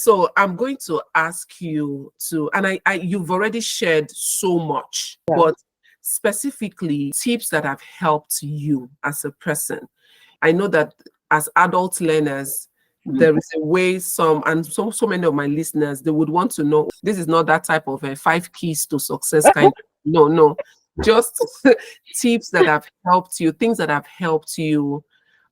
So I'm going to ask you to, and I you've already shared so much, Yeah. but specifically tips that have helped you as a person. I know that as adult learners, there is a way and so many of my listeners, they would want to know, this is not that type of a 5 keys to success kind. No, just tips that have helped you, things that have helped you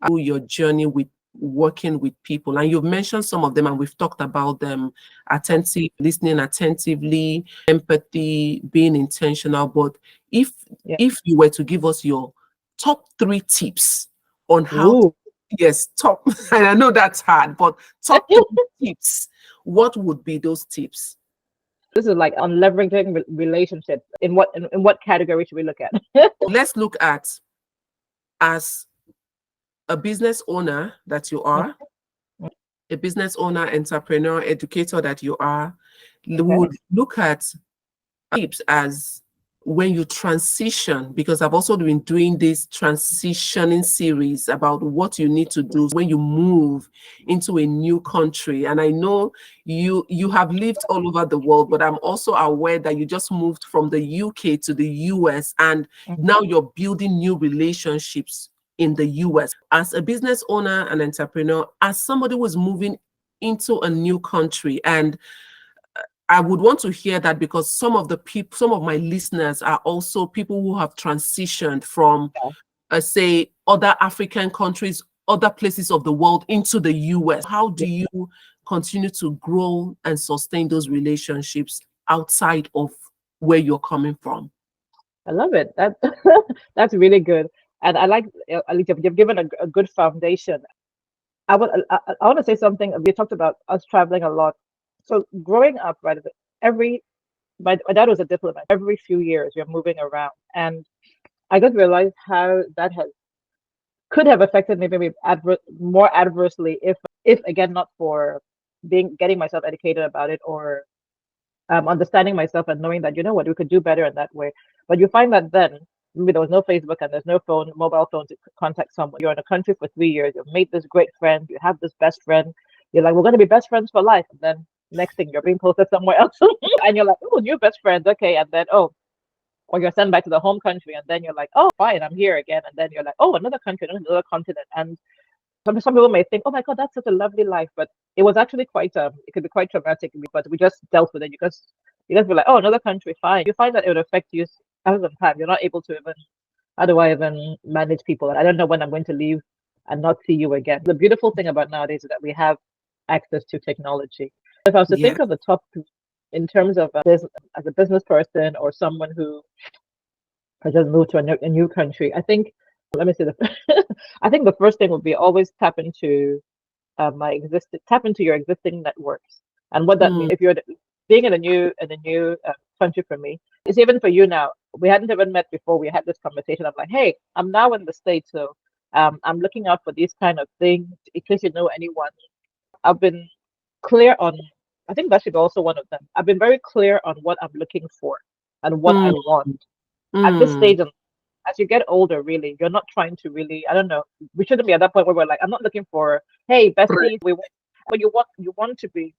through your journey with working with people. And you've mentioned some of them and we've talked about them: attentive listening, attentively, empathy, being intentional. But if Yeah. if you were to give us your top 3 tips on how to, Ooh. yes, top and I know that's hard, but top 3 tips, what would be those tips? This is like on leveraging relationships. In what category should we look at? Let's look at, as a business owner that you are, a business owner, entrepreneur, educator that you are, we Okay. would look at tips as when you transition, because I've also been doing this transitioning series about what you need to do when you move into a new country. And I know you have lived all over the world, but I'm also aware that you just moved from the UK to the US, and now you're building new relationships in the US. As a business owner and entrepreneur, as somebody who is moving into a new country, and I would want to hear that, because some of my listeners are also people who have transitioned from, say, other African countries, other places of the world into the US. How do you continue to grow and sustain those relationships outside of where you're coming from? I love it. That's really good. And I like, at least you've given a good foundation. I want to say something. We talked about us traveling a lot. So growing up, right, my dad was a diplomat. Every few years, you're moving around, and I just realized how that could have affected me maybe more adversely if again not for getting myself educated about it, or understanding myself and knowing that, you know what, we could do better in that way. But you find that then maybe there was no Facebook and there's no mobile phone to contact someone. You're in a country for 3 years. You've made this great friend. You have this best friend. You're like, we're going to be best friends for life. And then next thing, you're being posted somewhere else, and you're like, oh, new best friends, okay. And then or you're sent back to the home country, and then you're like, oh, fine, I'm here again. And then you're like, oh, another country, another continent. And some people may think, oh my God, that's such a lovely life, but it was actually it could be quite traumatic. But we just dealt with it. You guys be like, oh, another country, fine. You find that it would affect you after some time. You're not able to even, how do I even manage people? I don't know when I'm going to leave and not see you again. The beautiful thing about nowadays is that we have access to technology. If I was to Yeah. think of the top in terms of as a business person or someone who has just moved to a new country, I think, let me see I think the first thing would be always tap into your existing networks. And what that means, if you're being in a new country, for me, it's even for you now. We hadn't even met before we had this conversation. I'm like, hey, I'm now in the States, so I'm looking out for these kind of things in case you know anyone. I've been clear on, I think that should be also one of them. I've been very clear on what I'm looking for and what I Mm, want. At this mm, stage, as you get older, really, you're not trying to really, I don't know, we shouldn't be at that point where we're like, I'm not looking for, hey, right. besties, but you want to be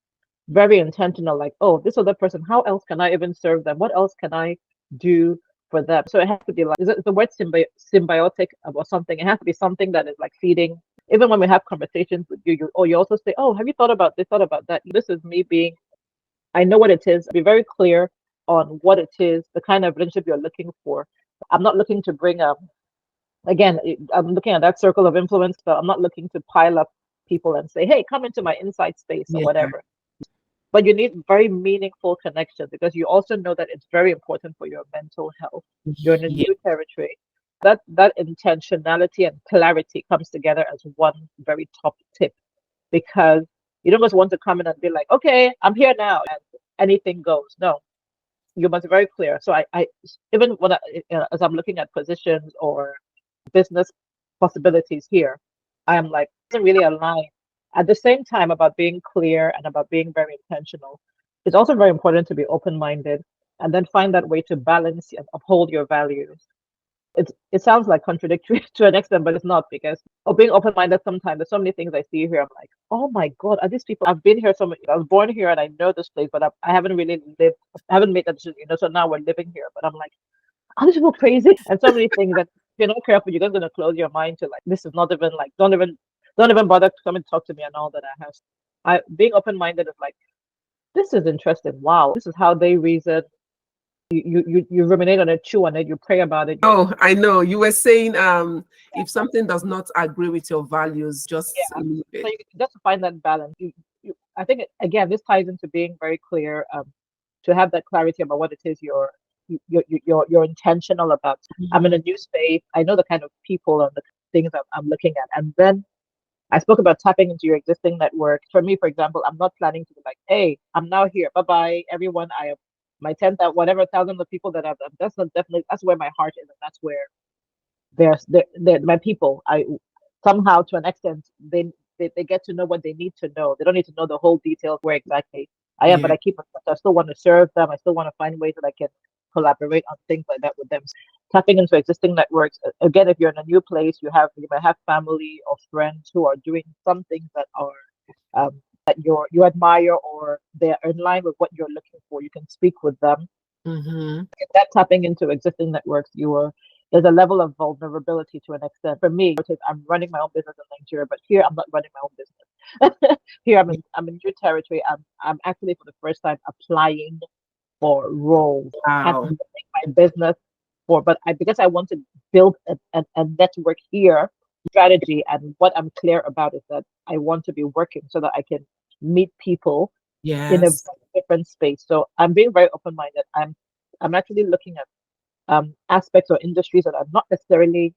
very intentional, like, oh, this other person, how else can I even serve them? What else can I do for them? So it has to be like, is it the word symbiotic or something? It has to be something that is like feeding. Even when we have conversations with you also say, oh, have you thought about this, thought about that? This is me being, I know what it is. Be very clear on what it is, the kind of relationship you're looking for. I'm not looking to bring up, again, I'm looking at that circle of influence, but I'm not looking to pile up people and say, hey, come into my inside space or Yeah. whatever. But you need very meaningful connection, because you also know that it's very important for your mental health. You're in a Yeah. new territory. That intentionality and clarity comes together as one very top tip, because you don't just want to come in and be like, okay, I'm here now and anything goes. No, you must be very clear. So I even as I'm looking at positions or business possibilities here, I am like, it doesn't really align. At the same time, about being clear and about being very intentional, it's also very important to be open-minded and then find that way to balance and uphold your values. it sounds like contradictory to an extent, but it's not, because of being open-minded sometimes there's so many things I see here. I'm like, oh my God, are these people? I've been here so many, I was born here and I know this place, but I haven't really lived, I haven't made that decision, so now we're living here. But I'm like, are these people crazy? And so many things that if you're not careful, you're just gonna close your mind to, like, this is not even like, don't even bother to come and talk to me and all that. I being open-minded is like, this is interesting. Wow, this is how they reason. You ruminate on it, chew on it, you pray about it. Oh, I know. You were saying if something does not agree with your values, just Yeah. leave So it. you just to find that balance. I think again, this ties into being very clear. To have that clarity about what it is you're intentional about. I'm in Mhm. a new space. I know the kind of people and the things I'm looking at, and then I spoke about tapping into your existing network. For me, for example, I'm not planning to be like, hey, I'm now here. Bye bye, everyone. I have my 10,000, whatever thousands of people that I've done. That's not definitely, that's where my heart is. And that's where they're my people. I somehow, to an extent, they get to know what they need to know. They don't need to know the whole details where exactly I am, but Yeah. I keep in touch. I still want to serve them. I still want to find ways that I can collaborate on things like that with them. Tapping into existing networks. Again, if you're in a new place, you might have family or friends who are doing some things that are that you admire, or they're in line with what you're looking for. You can speak with them. Mm-hmm. That tapping into existing networks, there's a level of vulnerability to an extent. For me, because I'm running my own business in Nigeria, but here I'm not running my own business. Here I'm in new territory. I'm actually for the first time applying for roles and Wow. building my business but because I want to build a network here, strategy, and what I'm clear about is that I want to be working so that I can meet people in a Yes. different space. So I'm being very open-minded. I'm actually looking at aspects or industries that are not necessarily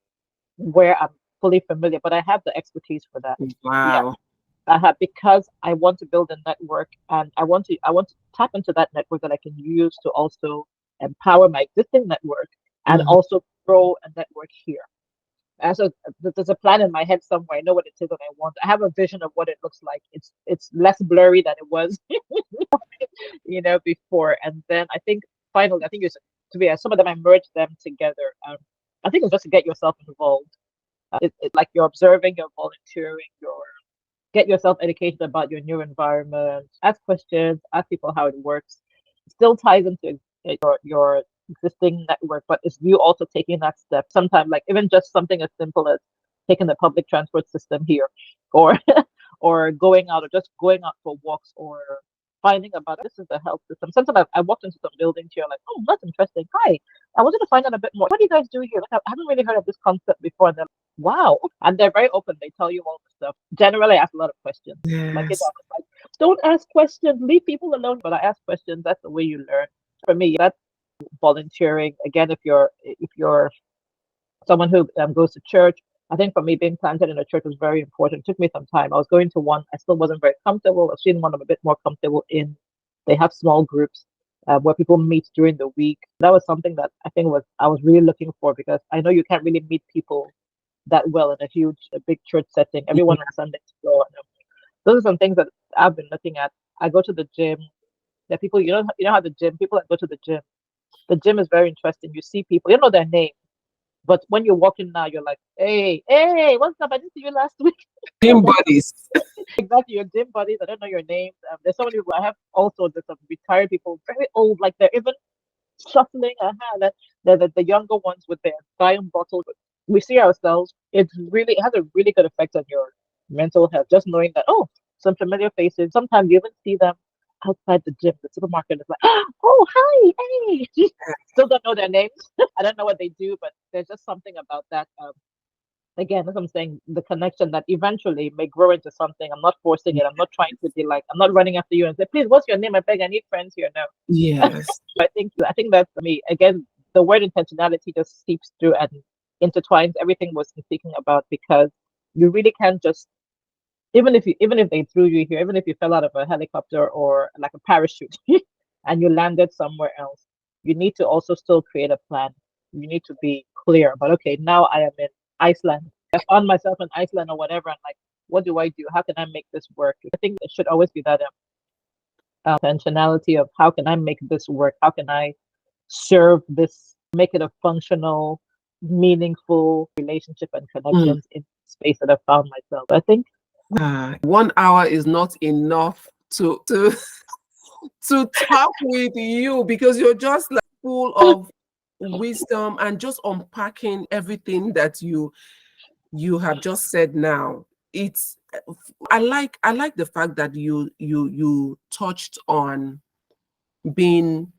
where I'm fully familiar, but I have the expertise for that. Yeah, Wow. I have, because I want to build a network, and I want to tap into that network that I can use to also empower my existing network and Mm-hmm. also grow a network here. And so there's a plan in my head somewhere. I know what it is that I want. I have a vision of what it looks like. It's less blurry than it was, before. And then I think finally, I think it's to be some of them I merged them together. I think it's just to get yourself involved. It's like you're observing, you're volunteering, you're get yourself educated about your new environment, ask questions, ask people how it works. It still ties into your existing network, but it's you also taking that step. Sometimes, like even just something as simple as taking the public transport system here, or or going out, or just going out for walks, or finding about this is the health system. Sometimes I walked into some buildings here, like, oh, that's interesting. Hi, I wanted to find out a bit more. What do you guys do here? Like, I haven't really heard of this concept before. And they're like, wow, and they're very open. They tell you all the stuff. Generally, I ask a lot of questions. My kids Yes. are like, don't ask questions, leave people alone. But I ask questions. That's the way you learn. For me, that's volunteering. Again, if you're someone who goes to church. I think for me, being planted in a church was very important. It took me some time. I was going to one, I still wasn't very comfortable. I was seeing one I'm a bit more comfortable in. They have small groups where people meet during the week. That was something that I think was I was really looking for, because I know you can't really meet people that well in a big church setting. Yeah. Everyone on Sunday to go. Those are some things that I've been looking at. I go to the gym. There are people, you know how the gym people that go to the gym is very interesting. You see people, you don't know their name, but when you're walking now, you're like, hey, hey, what's up? I didn't see you last week. Team buddies. Exactly, your gym buddies. I don't know your names. There's so many people. I have also there's some retired people, very old, like they're even shuffling. That the younger ones with their iron bottles. We see ourselves. It has a really good effect on your mental health. Just knowing that, oh, some familiar faces. Sometimes you even see them outside the gym, the supermarket. It's like, oh, hi, hey. Still don't know their names. I don't know what they do, but there's just something about that. Again, as I'm saying, the connection that eventually may grow into something. I'm not forcing it. I'm not trying to be like, I'm not running after you and say, please, what's your name? I beg, I need friends here now. Yes. I think that's for me. Again, the word intentionality just seeps through and intertwines everything we're speaking about, because you really can't just even if they threw you here, even if you fell out of a helicopter or like a parachute and you landed somewhere else, you need to also still create a plan. You need to be clear about, okay, now I am in Iceland. I found myself in Iceland or whatever, and like, what do I do? How can I make this work? I think it should always be that intentionality of how can I make this work? How can I serve this, make it a functional meaningful relationship and Mm. connections in space that I found myself. I think 1 hour is not enough to to talk with you because you're just like full of wisdom and just unpacking everything that you have just said now. It's I like the fact that you touched on being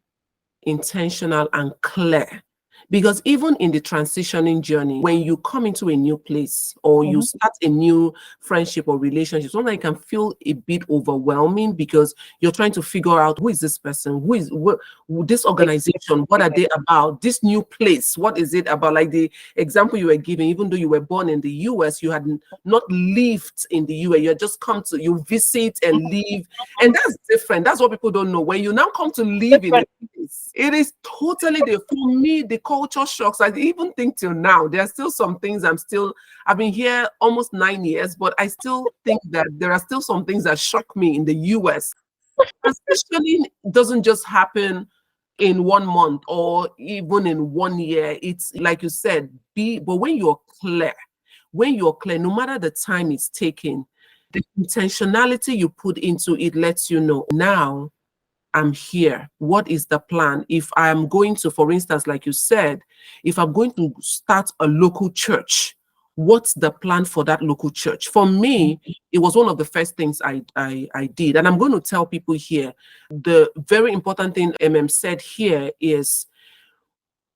intentional and clear. Because even in the transitioning journey, when you come into a new place or you mhm, start a new friendship or relationship, sometimes it can feel a bit overwhelming because you're trying to figure out who is this person, this organization, what are they about, this new place, what is it about? Like the example you were giving, even though you were born in the US, you had not lived in the US, you had just come to you visit and leave, and that's different. That's what people don't know. When you now come to live in a different. place, it is totally different. For me, the culture shocks. I even think till now, there are still some things I've been here almost 9 years, but I still think that there are still some things that shock me in the US. Especially doesn't just happen in 1 month or even in 1 year. It's like you said, but when you're clear, no matter the time it's taking, the intentionality you put into it lets you know now I'm here. What is the plan? If I'm going to, for instance, like you said, if I'm going to start a local church, what's the plan for that local church? For me, it was one of the first things I did. And I'm going to tell people here, the very important thing said here is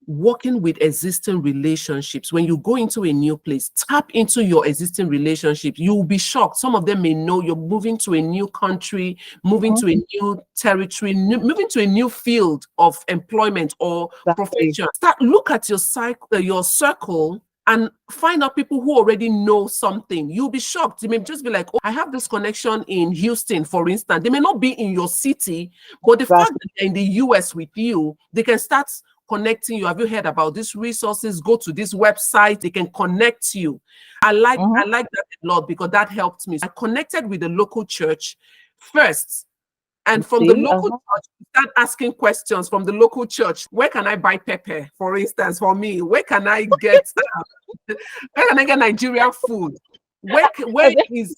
working with existing relationships. When you go into a new place, tap into your existing relationships. You'll be shocked. Some of them may know you're moving to a new country, moving Mhm, to a new territory, moving to a new field of employment or exactly. profession. Look at your circle and find out people who already know something. You'll be shocked. You may just be like, oh, I have this connection in Houston, for instance. They may not be in your city, but the fact Exactly. that they're in the US with you, they can start connecting you. Have you heard about these resources? Go to this website, they can connect you. Mhm. I like that a lot because that helped me. So I connected with the local church first. You And from the see, local church, start asking questions from the local church. Where can I buy pepper, for instance, for me? Where can I get Nigerian food? Where is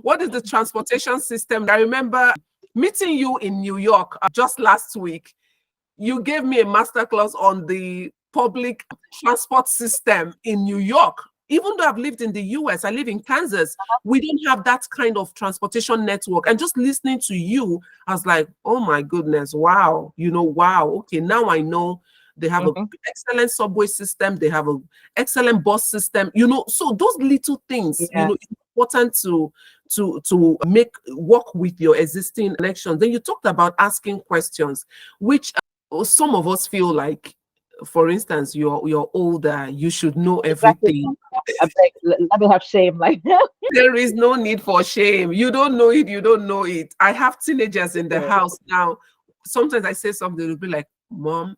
what is the transportation system? I remember meeting you in New York just last week. You gave me a masterclass on the public transport system in New York. Even though I've lived in the US, I live in Kansas, we don't have that kind of transportation network. And just listening to you, I was like, oh my goodness, wow, wow. Okay, now I know they have an Mhm. excellent subway system, they have an excellent bus system, so those little things, Yeah, it's important to make work with your existing connections. Then you talked about asking questions, which some of us feel like, for instance, you're older, you should know exactly. everything. I beg, let me have shame. Like, There is no need for shame. You don't know it, you don't know it. I have teenagers in the yeah, house now. Sometimes I say something, they'll be like, Mom,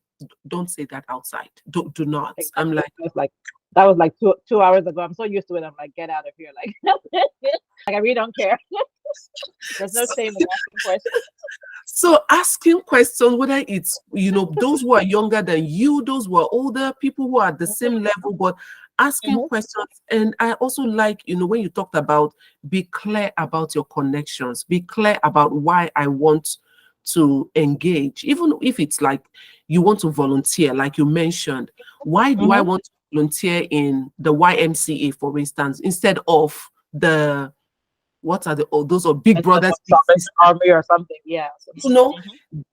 don't say that outside. Do not. I'm exactly. like, That was like two hours ago. I'm so used to it. I'm like, get out of here. Like, like I really don't care. There's no shame in asking questions. so asking questions, whether it's, those who are younger than you, those who are older, people who are at the Mhm, same level, but asking mhm, questions. And I also like, when you talked about be clear about your connections, be clear about why I want to engage, even if it's like you want to volunteer, like you mentioned. Why do I mhm. want to volunteer in the YMCA, for instance, instead of the what are the those are big Instead brothers, of big Salvation sisters? Army or something. Yeah. You know,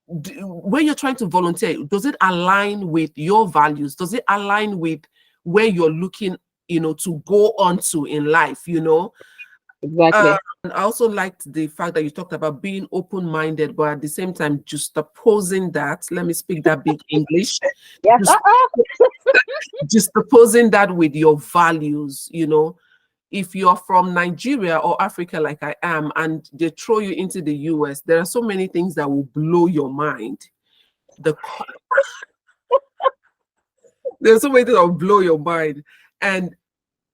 Mhm. when you're trying to volunteer, does it align with your values? Does it align with where you're looking, to go on to in life? Exactly. And I also liked the fact that you talked about being open-minded, but at the same time, just opposing that. Let me speak that big English. Yes. Just opposing that with your values. If you're from Nigeria or Africa like I am, and they throw you into the US, there are so many things that will blow your mind. The There's so many things that will blow your mind. And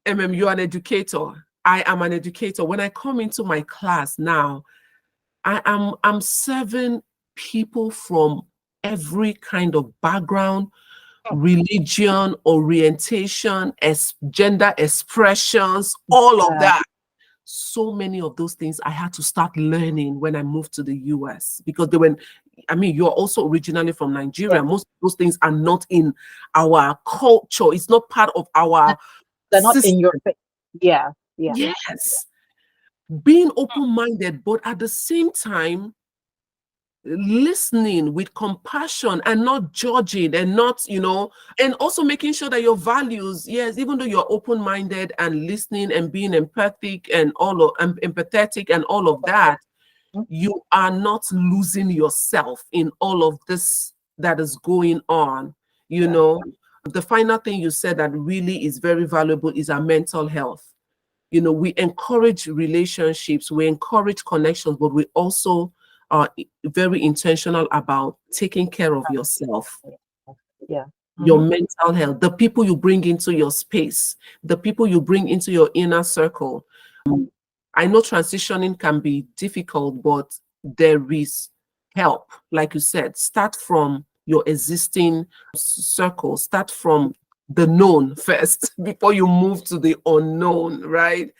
you're an educator. I am an educator. When I come into my class now, I'm serving people from every kind of background, religion, orientation, gender expressions, all of Yeah. that. So many of those things I had to start learning when I moved to the US because they were, I mean, you're also originally from Yeah. Nigeria. Most of those things are not in our culture, it's not part of our They're not in your system. face. Yeah. Yeah. Yes, being open minded, but at the same time, listening with compassion and not judging and not, and also making sure that your values, yes, even though you're open-minded and listening and being empathic and empathetic and all of that, Mhm. you are not losing yourself in all of this that is going on. you Yeah. know the final thing you said that really is very valuable is our mental health. We encourage relationships, we encourage connections, but we also are very intentional about taking care of yourself, Yeah. your Hmm. mental health, the people you bring into your space, the people you bring into your inner circle. I know transitioning can be difficult, but there is help. Like you said, start from your existing circle, start from the known first before you move to the unknown, right?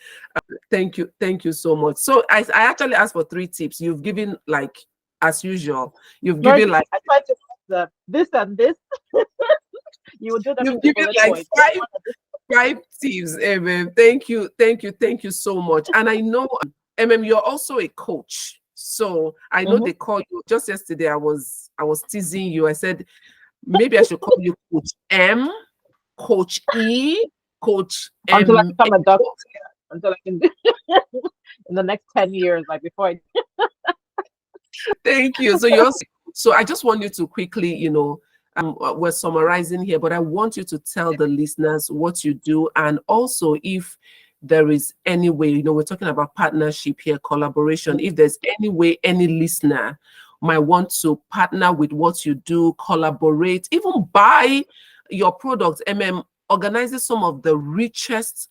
Thank you so much. So I actually asked for 3 tips. You've given, like, as usual, you've Very given good. like I tried to the this and this. You would do them you've in given bullet like points. This five one and this. five tips, Thank you so much. And I know, you're also a coach. So I know Mhm. they call you. Just yesterday, I was teasing you. I said maybe I should call you Coach M, Coach E, Coach Until I M. become a doctor. Until I can in the next 10 years, like before I Thank you. So I just want you to quickly, we're summarizing here, but I want you to tell the listeners what you do, and also if there is any way, we're talking about partnership here, collaboration. If there's any way any listener might want to partner with what you do, collaborate, even buy your products. Organizes some of the richest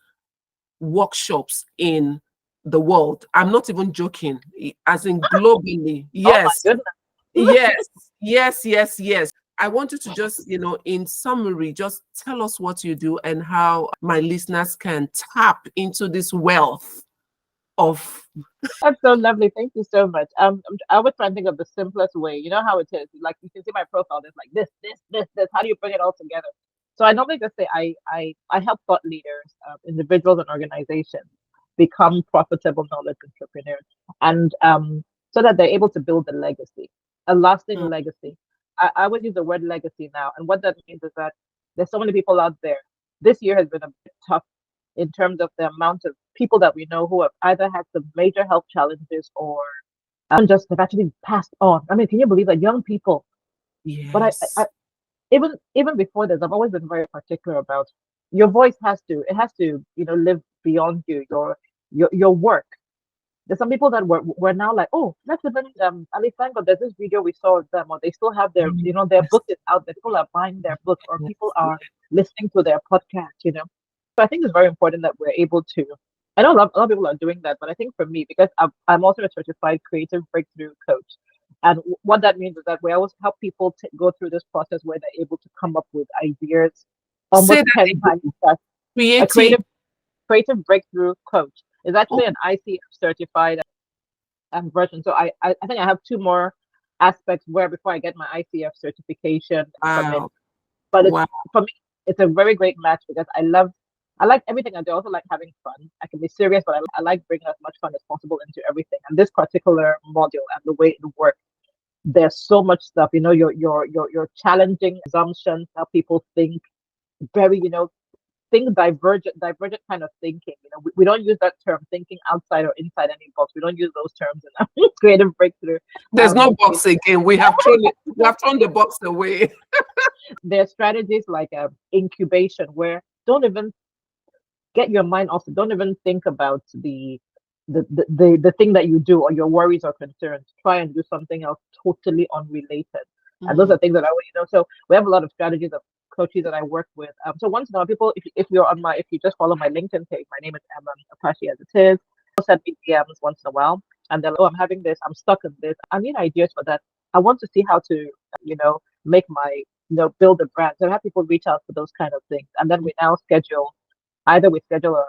workshops in the world. I'm not even joking, as in globally. oh my Yes, goodness. yes, yes, yes, yes. I want you to just, in summary, just tell us what you do and how my listeners can tap into this wealth of. That's so lovely. Thank you so much. I was trying to think of the simplest way. You know how it is. Like you can see my profile. There's like this. How do you bring it all together? So I normally just say I help thought leaders, individuals, and organizations become profitable knowledge entrepreneurs, and so that they're able to build a legacy, a lasting Mm, legacy. I would use the word legacy now, and what that means is that there's so many people out there. This year has been a bit tough in terms of the amount of people that we know who have either had some major health challenges or just have actually passed on. I mean, can you believe that young people? But I yes. even before this, I've always been very particular about your voice has to live beyond you, your work. There's some people that were now like, oh, let's even at least thank God there's this video we saw of them, or they still have their Yes, book is out there. People are buying their book, or yes, people are yes. listening to their podcast. So I think it's very important that we're able to. I know a lot of people are doing that, but I think for me, because I'm also a certified creative breakthrough coach, and what that means is that we always help people go through this process where they're able to come up with ideas Say almost that 10 times again. fast. A Creative. creative breakthrough coach is Oh, actually an ICF certified version. So I think I have two more aspects where before I get my ICF certification from it. wow. But it's Wow. for me, it's a very great match because I like everything I do. I also like having fun. I can be serious, but I like bringing as much fun as possible into everything. And this particular module and the way it works, there's so much stuff. You're challenging assumptions, how people think, very think divergent kind of thinking. We don't use that term thinking outside or inside any box. We don't use those terms in our creative breakthrough. There's no You box again. We have thrown the box away. There are strategies like incubation where don't even get your mind off it. Don't even think about the thing that you do or your worries or concerns. Try and do something else totally unrelated. And those Mm, are things that So we have a lot of strategies of coaches that I work with. So once in a while, people, if you just follow my LinkedIn page, my name is Emem Opashi as it is. They'll send me DMs once in a while, and they're like, "Oh, I'm having this. I'm stuck in this. I need ideas for that. I want to see how to, make build a brand. So have people reach out for those kind of things, and then we now schedule either we schedule a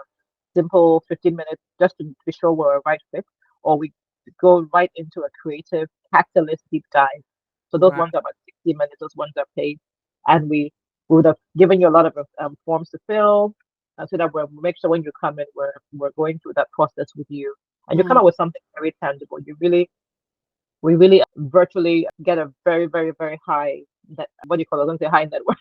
simple 15 minutes just to be sure we're a right fit, or we go right into a creative catalyst deep dive. So those Wow. ones are about 60 minutes. Those ones are paid, and we would have given you a lot of forms to fill, so that we make sure when you come in, we're going through that process with you, and you come Mm, up with something very tangible. We really virtually get a very, very, very high what do you call it? I don't say high net worth,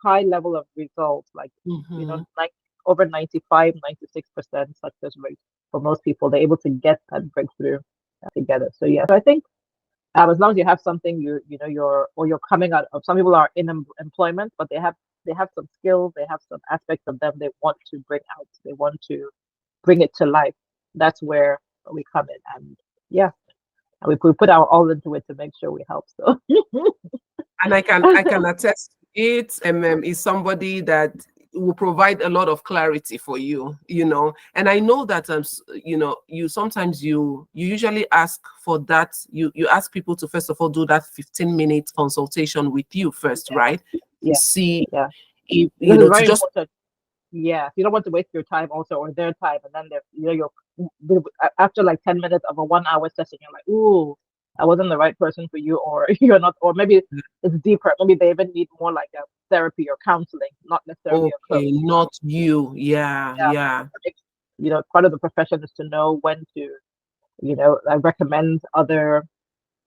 high level of results, like mhm. like over 95, 96% success rate for most people. They're able to get that breakthrough together. So yeah, so I think as long as you have something, you're coming out of. Some people are in employment, but they have some skills, they have some aspects of them they want to bring out, they want to bring it to life. That's where we come in, and yeah, and we put our all into it to make sure we help. So And I can attest to it. Is somebody that will provide a lot of clarity for you, And I know that you sometimes you usually ask for that. You ask people to first of all do that 15-minute consultation with you first, yeah, right? To yeah, see yeah, if because it's to very just important. Yeah, you don't want to waste your time also or their time, and then after like 10 minutes of a 1 hour session, you're like, ooh, I wasn't the right person for you, or you're not, or maybe it's deeper. Maybe they even need more like a therapy or counseling, not necessarily a coach. okay, not you. Yeah, Yeah, yeah. part of the profession is to know when to, recommend other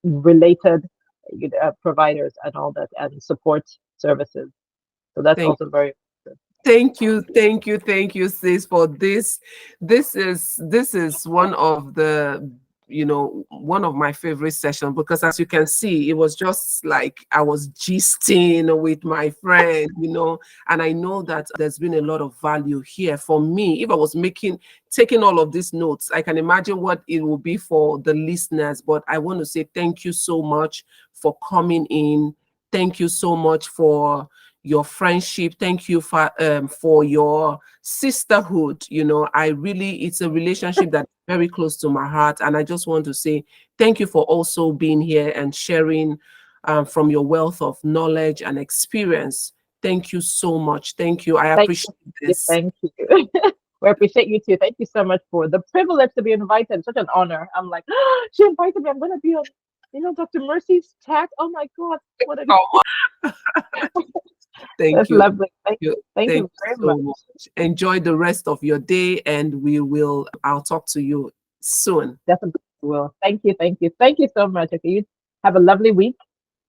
related providers and all that and support services. So that's Thank also very good. thank you, sis, for this. This is one of my favorite sessions, because as you can see, it was just like I was gisting with my friend, and I know that there's been a lot of value here for me. If I was taking all of these notes, I can imagine what it will be for the listeners. But I want to say thank you so much for coming in. Thank you so much for your friendship. Thank you for your sisterhood. It's a relationship that's very close to my heart, and I just want to say thank you for also being here and sharing from your wealth of knowledge and experience. Thank you so much. Thank you. I Thank appreciate you. this. Thank you. We appreciate you too. Thank you so much for the privilege to be invited. Such an honor. I'm like, she invited me. I'm gonna be on, Dr. Mercy's chat. Oh my God, what a Oh, thank that's you. lovely. Thank You. you. Thank Thank you you very much. so much. Enjoy the rest of your day, and I'll talk to you soon. Definitely will. Thank you. Thank you. Thank you so much. Okay, you have a lovely week.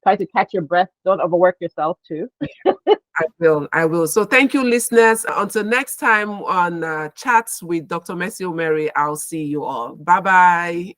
Try to catch your breath. Don't overwork yourself too. I will. So thank you, listeners. Until next time on Chats with Dr. Mercy Umeri, I'll see you all. Bye bye.